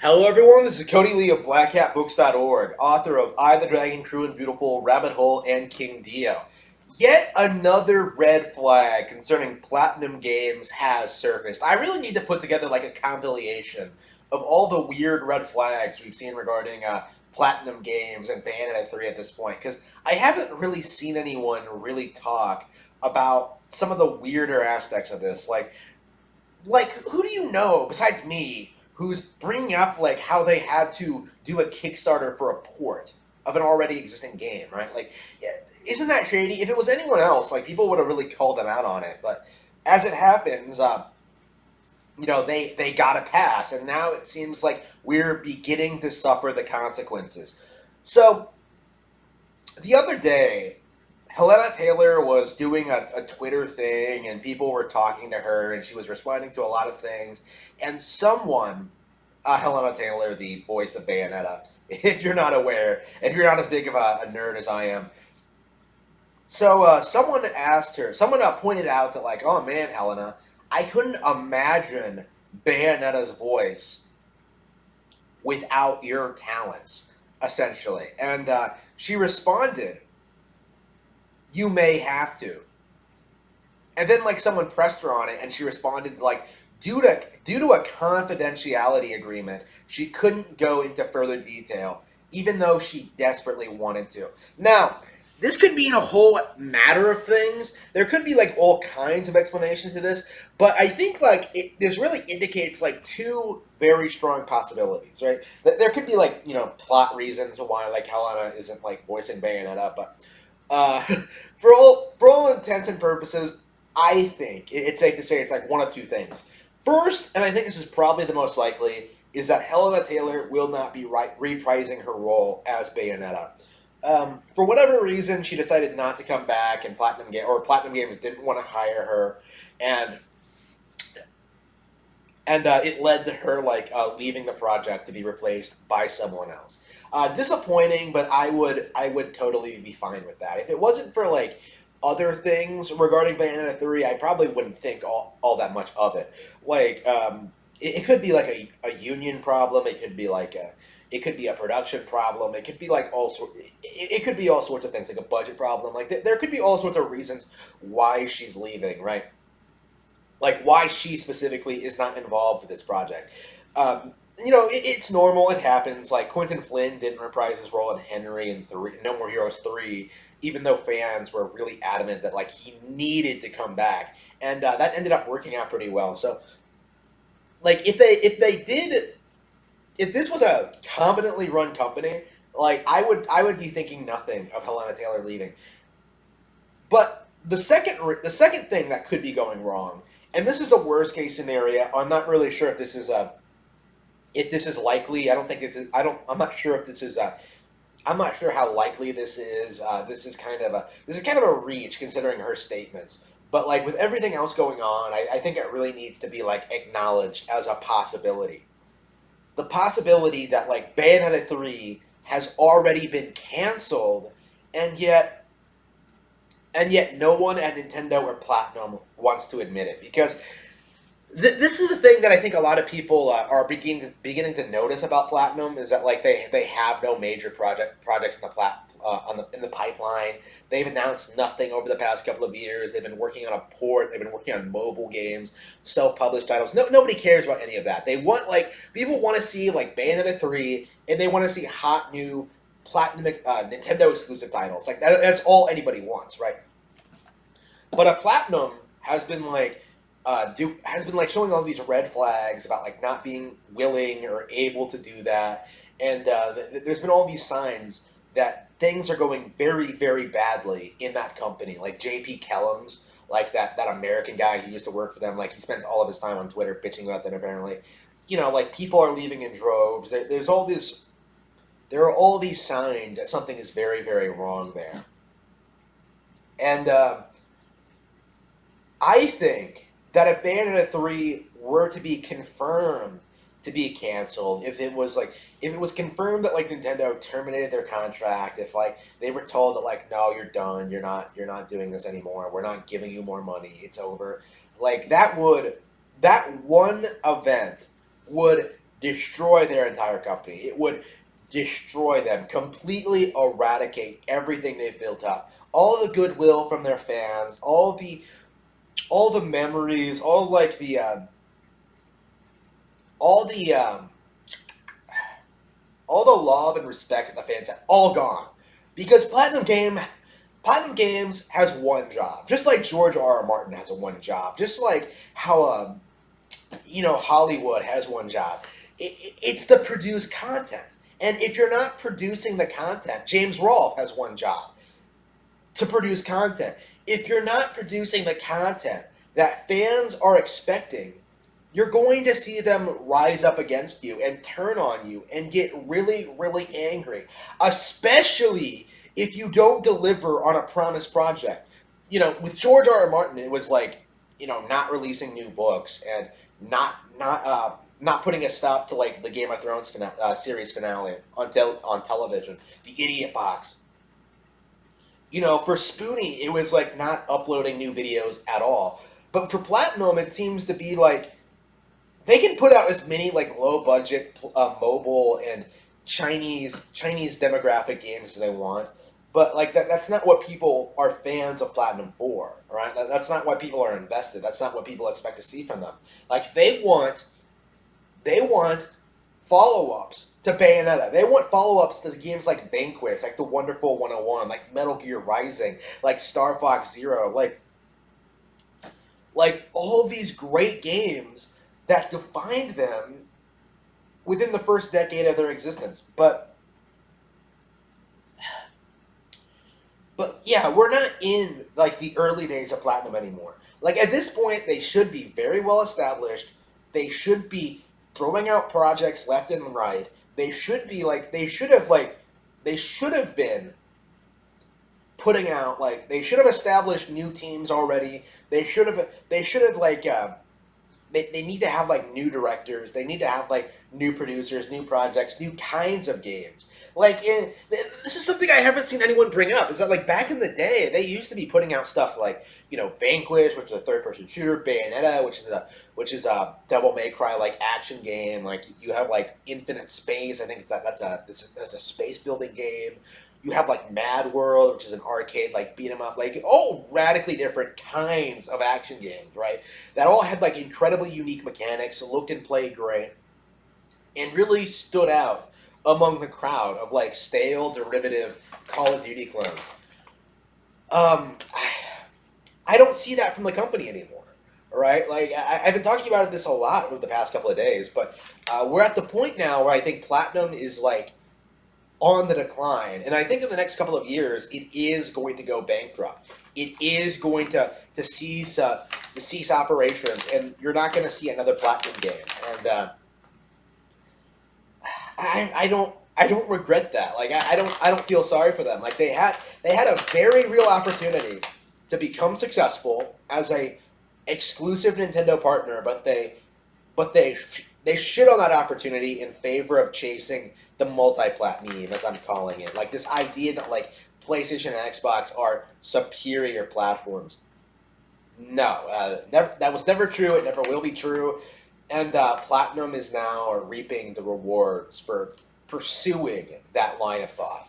Hello, everyone. This is Cody Lee of BlackCatBooks.org, author of I, the Dragon, Cruel and Beautiful, Rabbit Hole, and King Dio. Yet another red flag concerning Platinum Games has surfaced. I really need to put together like a compilation of all the weird red flags we've seen regarding Platinum Games and Bayonetta 3 at this point, because I haven't really seen anyone really talk about some of the weirder aspects of this. Like who do you know besides me who's bringing up like how they had to do a Kickstarter for a port of an already existing game, right? Like, isn't that shady? If it was anyone else, like people would have really called them out on it. But as it happens, they got a pass, and now it seems like we're beginning to suffer the consequences. So the other day, Helena Taylor was doing a Twitter thing, and people were talking to her, and she was responding to a lot of things. And someone, Helena Taylor, the voice of Bayonetta, if you're not aware, if you're not as big of a nerd as I am, someone asked her, someone pointed out that, like, oh man, Helena, I couldn't imagine Bayonetta's voice without your talents, essentially. And she responded, you may have to. And then like someone pressed her on it, and she responded like, due to a confidentiality agreement, she couldn't go into further detail, even though she desperately wanted to. Now, this could mean a whole matter of things. There could be like all kinds of explanations to this, but I think like this really indicates like two very strong possibilities, right? There could be like plot reasons why like Helena isn't like voicing Bayonetta, but uh, for all intents and purposes, I think it's safe to say it's like one of two things. First, and I think this is probably the most likely, is that Helena Taylor will not be reprising her role as Bayonetta. For whatever reason, she decided not to come back, and Platinum Games didn't want to hire her, and it led to her like leaving the project to be replaced by someone else. Disappointing, but I would totally be fine with that. If it wasn't for like other things regarding Bayonetta 3, I probably wouldn't think all that much of it. Like it could be like a union problem. It could be a production problem. It could be like it could be all sorts of things, like a budget problem. Like there could be all sorts of reasons why she's leaving, right? Like why she specifically is not involved with this project. It's normal. It happens. Like Quentin Flynn didn't reprise his role in Henry in No More Heroes 3, even though fans were really adamant that like he needed to come back, and that ended up working out pretty well. So, like if this was a competently run company, like I would be thinking nothing of Helena Taylor leaving. But the second thing that could be going wrong, and this is a worst case scenario. I'm not really sure if this is likely. I don't think it's. I don't. I'm not sure if this is. I'm not sure how likely this is. This is kind of a reach considering her statements. But like with everything else going on, I think it really needs to be like acknowledged as a possibility. The possibility that like Bayonetta 3 has already been canceled, and yet no one at Nintendo or Platinum wants to admit it, because this is the thing that I think a lot of people are beginning to notice about Platinum, is that like they have no major projects in the pipeline. They've announced nothing over the past couple of years. They've been working on a port. They've been working on mobile games, self-published titles. Nobody cares about any of that. People want to see like Bayonetta 3, and they want to see hot new Platinum Nintendo exclusive titles. Like that's all anybody wants, right? But a Platinum has been like showing all these red flags about like not being willing or able to do that, and there's been all these signs that things are going very very badly in that company. Like JP Kellums, like that American guy who used to work for them, like he spent all of his time on Twitter bitching about them. Apparently, like people are leaving in droves. There are all these signs that something is very very wrong there, and I think that if Bayonetta 3 were to be confirmed to be canceled, if it was confirmed that like Nintendo terminated their contract, if like they were told that like no, you're done, you're not doing this anymore, we're not giving you more money, it's over. Like that one event would destroy their entire company. It would destroy them, completely eradicate everything they've built up. All the goodwill from their fans, all the memories, all the all the love and respect that the fans have, all gone. Because Platinum Games has one job, just like George R. R. Martin has a one job, just like how Hollywood has one job. It's to produce content, and if you're not producing the content, James Rolfe has one job, to produce content. If you're not producing the content that fans are expecting, you're going to see them rise up against you and turn on you and get really, really angry, especially if you don't deliver on a promised project. With George R. R. Martin, it was like, not releasing new books and not putting a stop to like the Game of Thrones series finale on television, the Idiot Box. For Spoonie, it was like not uploading new videos at all. But for Platinum, it seems to be like they can put out as many like low budget mobile and Chinese demographic games as they want, but like that's not what people are fans of Platinum for, right? That's not why people are invested. That's not what people expect to see from them. Like they want follow-ups to Bayonetta. They want follow-ups to games like Vanquish, like The Wonderful 101, like Metal Gear Rising, like Star Fox Zero, like all these great games that defined them within the first decade of their existence. But yeah, we're not in like the early days of Platinum anymore. Like at this point, they should be very well established. They should be throwing out projects left and right. They should be like they should have been putting out like they should have established new teams already. They should have they need to have like new directors. They need to have like new producers, new projects, new kinds of games. This is something I haven't seen anyone bring up. Is that like back in the day, they used to be putting out stuff like Vanquish, which is a third-person shooter, Bayonetta, which is a Devil May Cry like action game. Like you have like Infinite Space. I think that's a space building game. You have like Mad World, which is an arcade like beat 'em up, like all radically different kinds of action games, right? That all had like incredibly unique mechanics, looked and played great, and really stood out among the crowd of like stale derivative Call of Duty clones. Um, I don't see that from the company anymore, right? Like I've been talking about this a lot over the past couple of days, but we're at the point now where I think Platinum is like on the decline, and I think in the next couple of years it is going to go bankrupt. It is going to cease operations, and you're not going to see another Platinum game. And I don't regret that. Like I don't feel sorry for them. Like they had a very real opportunity to become successful as a exclusive Nintendo partner, but they shit on that opportunity in favor of chasing the multi-plat meme, as I'm calling it. Like this idea that like PlayStation and Xbox are superior platforms. No, that was never true. It never will be true. And Platinum is now reaping the rewards for pursuing that line of thought.